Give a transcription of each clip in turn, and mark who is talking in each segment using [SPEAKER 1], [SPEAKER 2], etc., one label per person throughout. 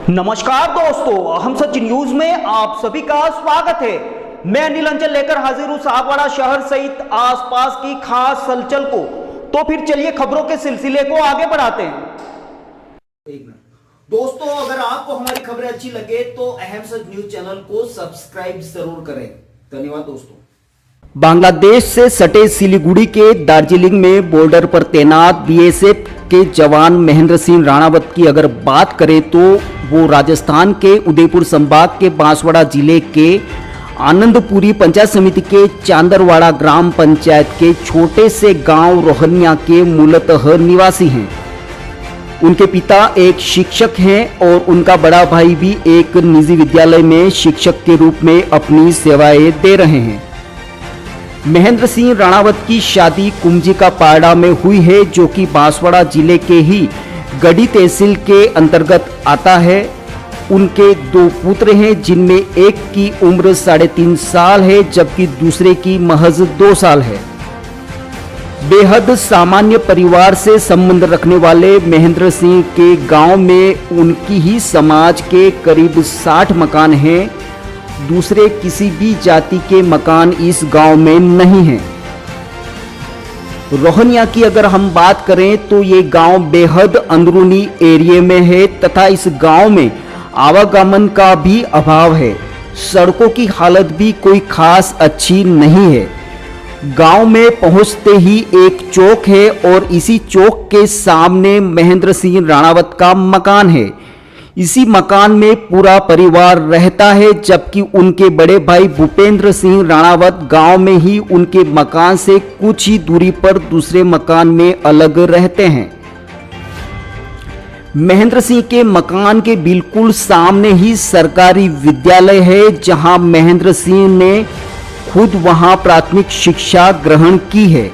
[SPEAKER 1] नमस्कार दोस्तों, हम सच न्यूज में आप सभी का स्वागत है। मैं अनिल अंचल लेकर हाजिर हूं सागवाड़ा शहर सहित आसपास की खास हलचल को। तो फिर चलिए खबरों के सिलसिले को आगे बढ़ाते हैं। एक मिनट दोस्तों, अगर आपको हमारी खबरें अच्छी लगे तो अहम सच न्यूज चैनल को सब्सक्राइब जरूर करें। धन्यवाद दोस्तों। बांग्लादेश से सटे सिलीगुड़ी के दार्जिलिंग में बॉर्डर पर तैनात बीएसएफ के जवान महेंद्र सिंह राणावत की अगर बात करें तो वो राजस्थान के उदयपुर संभाग के बांसवाड़ा जिले के आनंदपुरी पंचायत समिति के चांदरवाड़ा ग्राम पंचायत के छोटे से गांव रोहनिया के मूलतः निवासी हैं। उनके पिता एक शिक्षक हैं और उनका बड़ा भाई भी एक निजी विद्यालय में शिक्षक के रूप में अपनी सेवाएं दे रहे हैं। महेंद्र सिंह राणावत की शादी कुंजिका पाड़ा में हुई है, जो कि बांसवाड़ा जिले के ही गढ़ी तहसील के अंतर्गत आता है। उनके दो पुत्र हैं, जिनमें एक की उम्र 3.5 साल है जबकि दूसरे की महज 2 साल है। बेहद सामान्य परिवार से संबंध रखने वाले महेंद्र सिंह के गांव में उनकी ही समाज के करीब 60 मकान हैं। दूसरे किसी भी जाति के मकान इस गांव में नहीं हैं। रोहनिया की अगर हम बात करें तो ये गांव बेहद अंदरूनी एरिया में है तथा इस गांव में आवागमन का भी अभाव है। सड़कों की हालत भी कोई खास अच्छी नहीं है। गांव में पहुंचते ही एक चौक है और इसी चौक के सामने महेंद्र सिंह राणावत का मकान है। इसी मकान में पूरा परिवार रहता है, जबकि उनके बड़े भाई भूपेंद्र सिंह राणावत गांव में ही उनके मकान से कुछ ही दूरी पर दूसरे मकान में अलग रहते हैं। महेंद्र सिंह के मकान के बिल्कुल सामने ही सरकारी विद्यालय है, जहां महेंद्र सिंह ने खुद वहां प्राथमिक शिक्षा ग्रहण की है।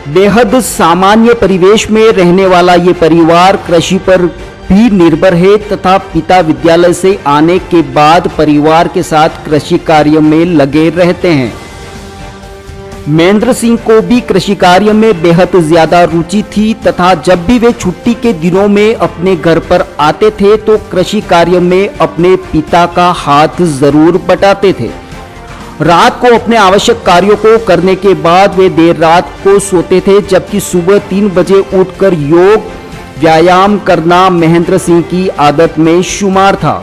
[SPEAKER 1] बेहद सामान्य परिवेश में रहने वाला ये परिवार कृषि पर भी निर्भर है तथा पिता विद्यालय से आने के बाद परिवार के साथ कृषि कार्य में लगे रहते हैं। महेंद्र सिंह को भी कृषि कार्य में बेहद ज्यादा रुचि थी तथा जब भी वे छुट्टी के दिनों में अपने घर पर आते थे तो कृषि कार्य में अपने पिता का हाथ जरूर बटाते थे। रात को अपने आवश्यक कार्यों को करने के बाद वे देर रात को सोते थे, जबकि सुबह 3 बजे उठकर योग व्यायाम करना महेंद्र सिंह की आदत में शुमार था।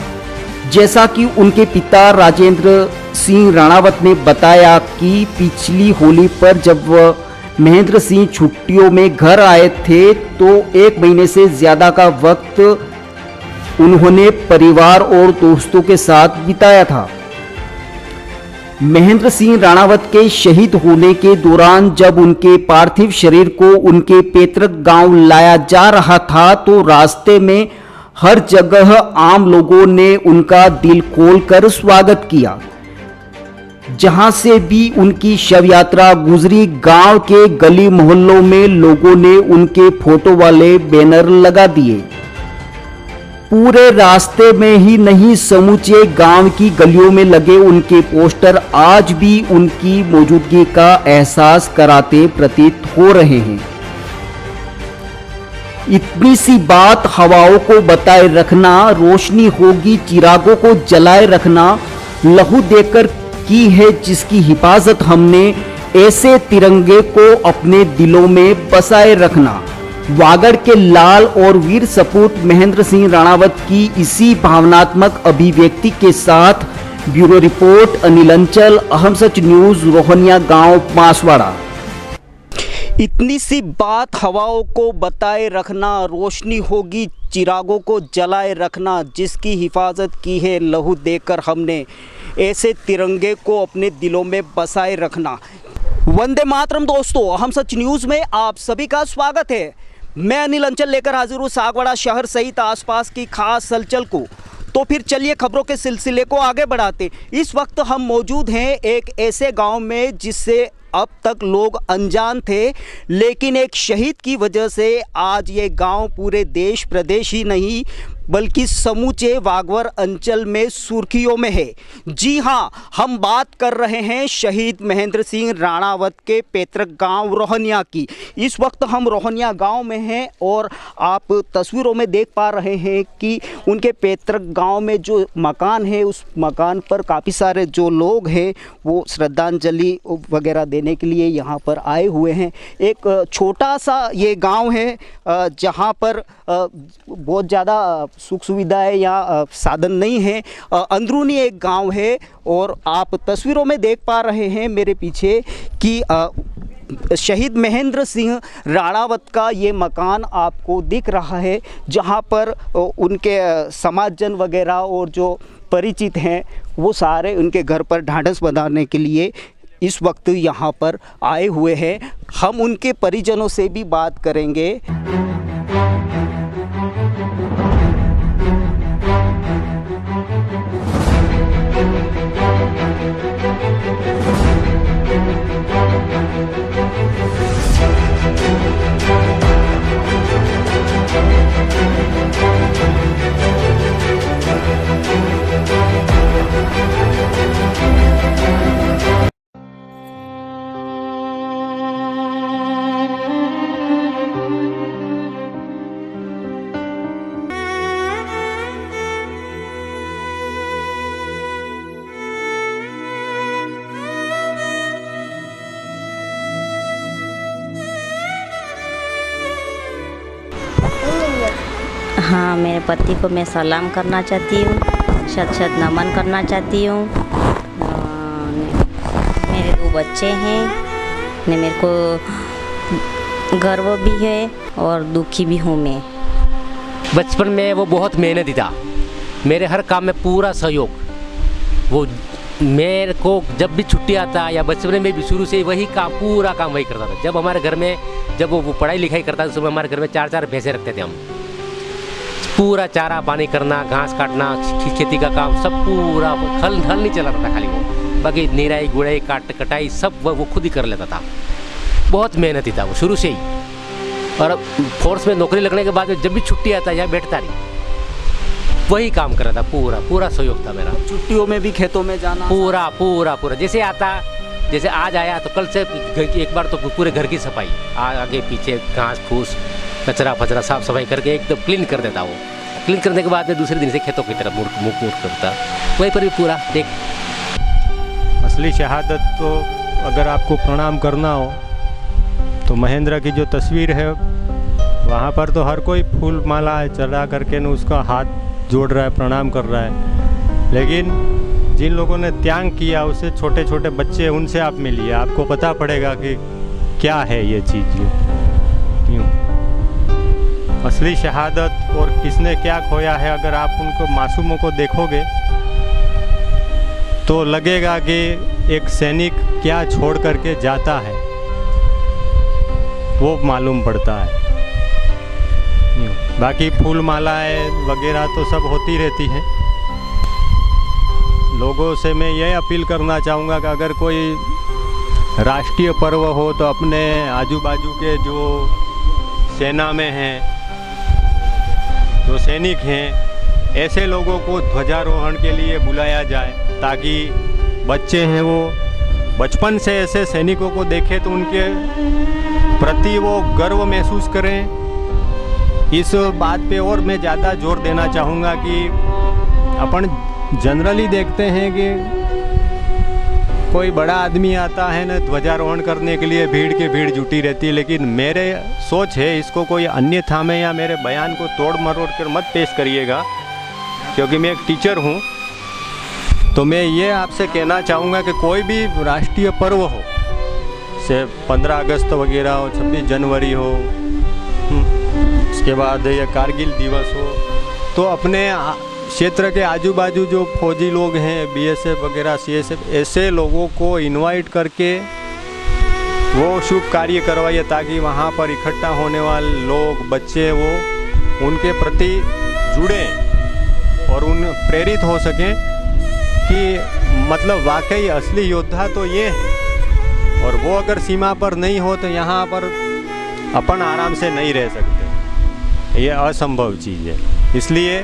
[SPEAKER 1] जैसा कि उनके पिता राजेंद्र सिंह राणावत ने बताया कि पिछली होली पर जब महेंद्र सिंह छुट्टियों में घर आए थे तो 1 महीने से ज्यादा का वक्त उन्होंने परिवार और दोस्तों के साथ बिताया था। महेंद्र सिंह राणावत के शहीद होने के दौरान जब उनके पार्थिव शरीर को उनके पैतृक गांव लाया जा रहा था तो रास्ते में हर जगह आम लोगों ने उनका दिल खोलकर स्वागत किया। जहां से भी उनकी शव यात्रा गुजरी, गांव के गली मोहल्लों में लोगों ने उनके फोटो वाले बैनर लगा दिए। पूरे रास्ते में ही नहीं, समूचे गांव की गलियों में लगे उनके पोस्टर आज भी उनकी मौजूदगी का एहसास कराते प्रतीत हो रहे हैं। इतनी सी बात हवाओं को बताए रखना, रोशनी होगी चिरागों को जलाए रखना, लहू देकर की है जिसकी हिफाजत हमने, ऐसे तिरंगे को अपने दिलों में बसाए रखना। वागड़ के लाल और वीर सपूत महेंद्र सिंह राणावत की इसी भावनात्मक अभिव्यक्ति के साथ ब्यूरो रिपोर्ट अनिल अंचल, अहम सच न्यूज, रोहनिया गांव बांसवाड़ा। इतनी सी बात हवाओं को बताए रखना, रोशनी होगी चिरागों को जलाए रखना, जिसकी हिफाजत की है लहू देकर हमने, ऐसे तिरंगे को अपने दिलों में बसाए रखना। वंदे मातरम दोस्तों, अहम सच न्यूज में आप सभी का स्वागत है। मैं अनिल अंचल लेकर हाजिर हूँ सागवाड़ा शहर सहित आसपास की खास हलचल को। तो फिर चलिए खबरों के सिलसिले को आगे बढ़ाते। इस वक्त हम मौजूद हैं एक ऐसे गांव में जिससे अब तक लोग अनजान थे, लेकिन एक शहीद की वजह से आज ये गांव पूरे देश प्रदेश ही नहीं बल्कि समूचे वागवर अंचल में सुर्खियों में है। जी हां, हम बात कर रहे हैं शहीद महेंद्र सिंह राणावत के पैतृक गांव रोहनिया की। इस वक्त हम रोहनिया गांव में हैं और आप तस्वीरों में देख पा रहे हैं कि उनके पैतृक गांव में जो मकान है उस मकान पर काफ़ी सारे जो लोग हैं वो श्रद्धांजलि वगैरह देने के लिए यहाँ पर आए हुए हैं। एक छोटा सा ये गांव है जहाँ पर बहुत ज़्यादा सुख सुविधाएं या साधन नहीं है। अंदरूनी एक गांव है और आप तस्वीरों में देख पा रहे हैं मेरे पीछे कि शहीद महेंद्र सिंह राणावत का ये मकान आपको दिख रहा है, जहां पर उनके समाजजन वगैरह और जो परिचित हैं वो सारे उनके घर पर ढांढस बंधाने के लिए इस वक्त यहाँ पर आए हुए हैं। हम उनके परिजनों से भी बात करेंगे।
[SPEAKER 2] हाँ, मेरे पति को मैं सलाम करना चाहती हूँ, शत शत नमन करना चाहती हूँ। मेरे 2 बच्चे हैं, मेरे को गर्व भी है और दुखी भी हूँ मैं।
[SPEAKER 3] बचपन में वो बहुत मेहनती था, मेरे हर काम में पूरा सहयोग। वो मेरे को जब भी छुट्टी आता या बचपन में भी शुरू से वही काम, पूरा काम वही करता था। जब हमारे घर में जब वो पढ़ाई लिखाई करता था तो हमारे घर में 4-4 भैंसे रखते थे हम। पूरा चारा पानी करना, घास काटना, खेती का काम सब पूरा हल नहीं चलाता था खाली वो, बाकी निराई गुड़ाई कटाई सब वो खुद ही कर लेता था। बहुत मेहनती था वो शुरू से ही। और फोर्स में नौकरी लगने के बाद जब भी छुट्टी आता या बैठता नहीं, वही काम कर रहा था। पूरा सहयोग था मेरा।
[SPEAKER 1] छुट्टियों में भी खेतों में जाना
[SPEAKER 3] पूरा जैसे आता, जैसे आज आया तो कल से एक बार तो पूरे घर की सफाई, आगे पीछे घास फूस कचरा फचरा साफ सफाई करके एकदम क्लीन कर देता। वो क्लीन करने के बाद दूसरे दिन से खेतों की तरफ मुख करता, वहीं पर भी पूरा देख।
[SPEAKER 4] असली शहादत तो अगर आपको प्रणाम करना हो तो महेंद्र की जो तस्वीर है वहाँ पर तो हर कोई फूल माला चढ़ा करके न उसका हाथ जोड़ रहा है, प्रणाम कर रहा है। लेकिन जिन लोगों ने त्याग किया, उसे छोटे छोटे बच्चे, उनसे आप मिलिए, आपको पता पड़ेगा कि क्या है ये चीज़। यूँ असली शहादत और किसने क्या खोया है, अगर आप उनको मासूमों को देखोगे तो लगेगा कि एक सैनिक क्या छोड़ करके जाता है वो मालूम पड़ता है। बाकी फूल मालाएं वगैरह तो सब होती रहती हैं। लोगों से मैं ये अपील करना चाहूँगा कि अगर कोई राष्ट्रीय पर्व हो तो अपने आजू बाजू के जो सेना में हैं, जो सैनिक हैं, ऐसे लोगों को ध्वजारोहण के लिए बुलाया जाए, ताकि बच्चे हैं वो बचपन से ऐसे सैनिकों को देखें तो उनके प्रति वो गर्व महसूस करें। इस बात पे और मैं ज़्यादा जोर देना चाहूँगा कि अपन जनरली देखते हैं कि कोई बड़ा आदमी आता है ना ध्वजारोहण करने के लिए भीड़ की भीड़ जुटी रहती है, लेकिन मेरे सोच है इसको कोई अन्यथा में या मेरे बयान को तोड़ मरोड़ कर मत पेश करिएगा, क्योंकि मैं एक टीचर हूँ। तो मैं ये आपसे कहना चाहूँगा कि कोई भी राष्ट्रीय पर्व हो, से 15 अगस्त वगैरह हो, 26 जनवरी हो, उसके बाद ये कारगिल दिवस हो, तो अपने क्षेत्र के आजू बाजू जो फौजी लोग हैं, बीएसएफ वगैरह, सीएसएफ, ऐसे लोगों को इनवाइट करके वो शुभ कार्य करवाइए, ताकि वहाँ पर इकट्ठा होने वाले लोग, बच्चे, वो उनके प्रति जुड़ें और उन प्रेरित हो सकें कि मतलब वाकई असली योद्धा तो ये है। और वो अगर सीमा पर नहीं हो तो यहाँ पर अपन आराम से नहीं रह सकते, ये असंभव चीज़ है। इसलिए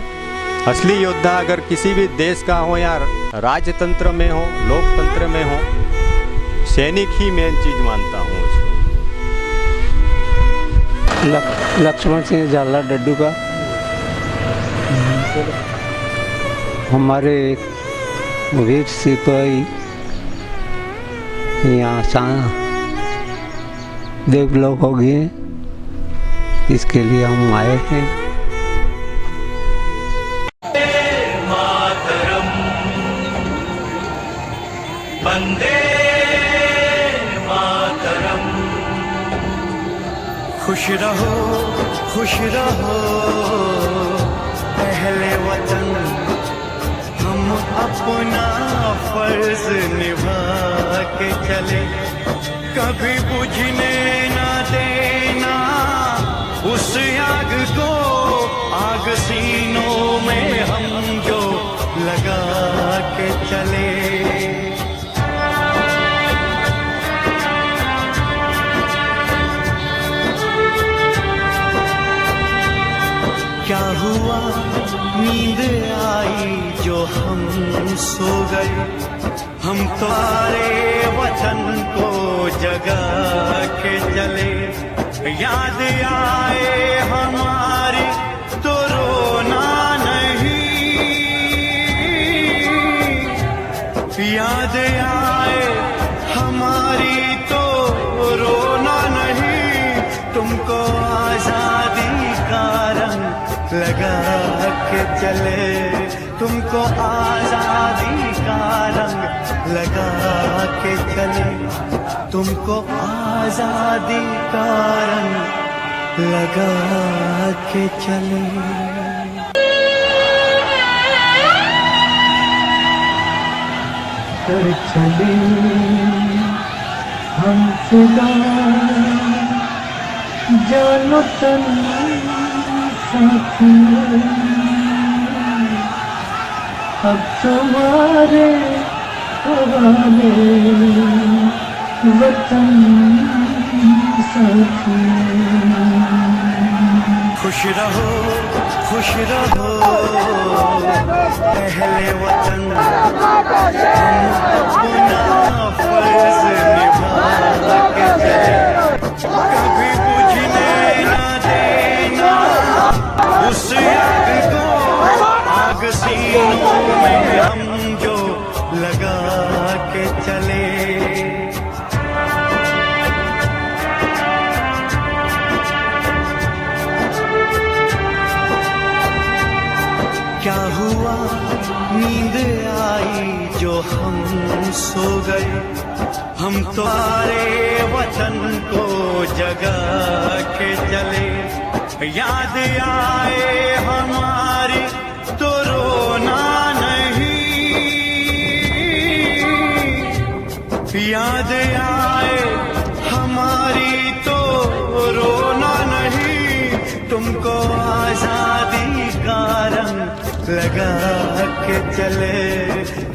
[SPEAKER 4] असली योद्धा अगर किसी भी देश का हो या राजतंत्र में हो, लोकतंत्र में हो, सैनिक ही मेन चीज मानता हूँ उसको।
[SPEAKER 5] लक्ष्मण सिंह झाला डड्डू का हमारे वीर सिपाही यहाँ देवलोक हो गए, इसके लिए हम आए हैं।
[SPEAKER 6] वंदे मातरम। खुश रहो अहले वतन, हम अपना फर्ज निभा के चले, कभी बुझने ना देना उस आग को, आग सीनों में हम जो लगा के चले। क्या हुआ नींद आई जो हम सो गए, हम तुम्हारे वतन को जगा के चले। याद आए हमारी तो रोना नहीं, याद आए हमारी तो रोना नहीं, तुमको आजादी का रंग लगा के चले, तुमको आजादी का रंग लगा के चले, तुमको आजादी का रंग लगा के चले।
[SPEAKER 5] कर चले हम फिदा जानो तन साथियों, अब तुम्हारे हवाले वतन साथियों।
[SPEAKER 6] खुश रहो अहले वतन, हम अपना फर्ज निभा के चले, कभी बुझने ना देना उस आग को, आग सीनों में हम जो लगा के चले। क्या हुआ नींद आई जो हम सो गए, हम तुम्हारे वतन को जगा के चले। याद आए हमारी तो रोना नहीं, याद आए हमारी तो रोना नहीं, तुमको आजादी का रंग लगा के चले,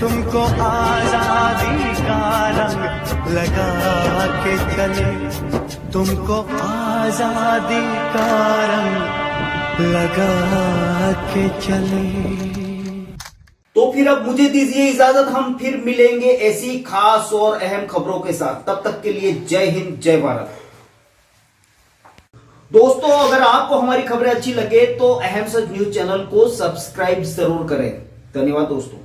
[SPEAKER 6] तुमको आजादी का रंग लगा के चले, तुमको आजादी का रंग लगा के चले।
[SPEAKER 1] तो फिर अब मुझे दीजिए इजाजत, हम फिर मिलेंगे ऐसी खास और अहम खबरों के साथ। तब तक के लिए जय हिंद, जय भारत। दोस्तों, अगर आपको हमारी खबरें अच्छी लगे तो अहम सच न्यूज चैनल को सब्सक्राइब जरूर करें। धन्यवाद दोस्तों।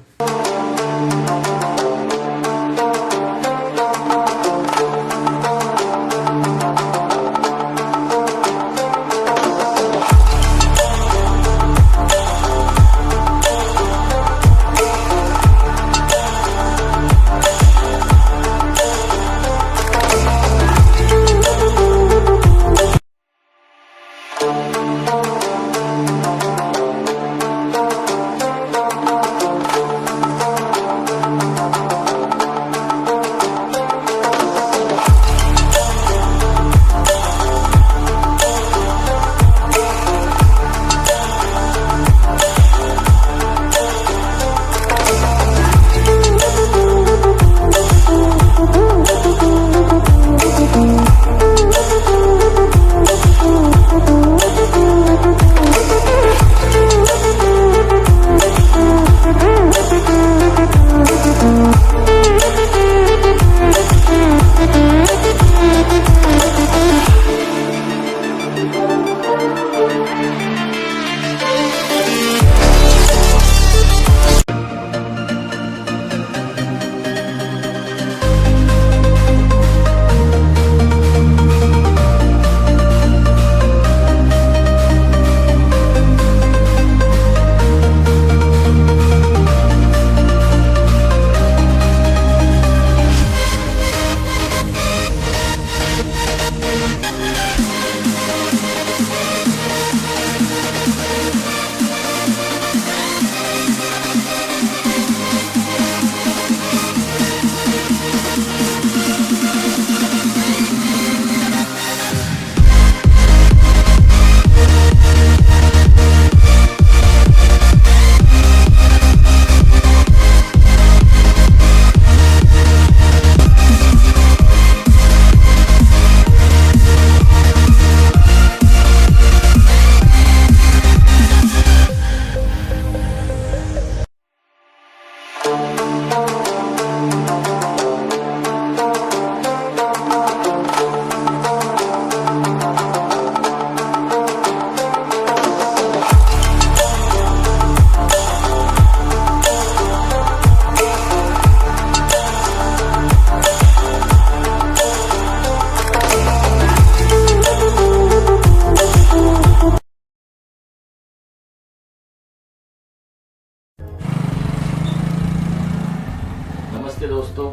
[SPEAKER 7] नमस्ते दोस्तों,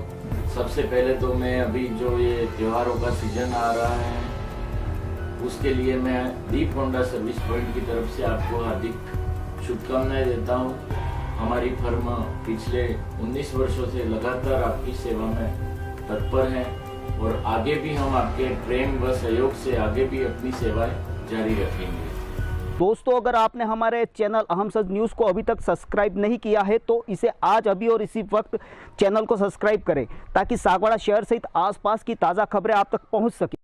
[SPEAKER 7] सबसे पहले तो मैं अभी जो ये त्योहारों का सीजन आ रहा है उसके लिए मैं दीप होंडा सर्विस पॉइंट की तरफ से आपको हार्दिक शुभकामनाएं देता हूं। हमारी फर्म पिछले 19 वर्षों से लगातार आपकी सेवा में तत्पर है और आगे भी हम आपके प्रेम व सहयोग से आगे भी अपनी सेवाएं जारी रखेंगे।
[SPEAKER 1] दोस्तों, अगर आपने हमारे चैनल अहम सच न्यूज़ को अभी तक सब्सक्राइब नहीं किया है तो इसे आज अभी और इसी वक्त चैनल को सब्सक्राइब करें ताकि सागवाड़ा शहर सहित आसपास की ताज़ा खबरें आप तक पहुंच सके।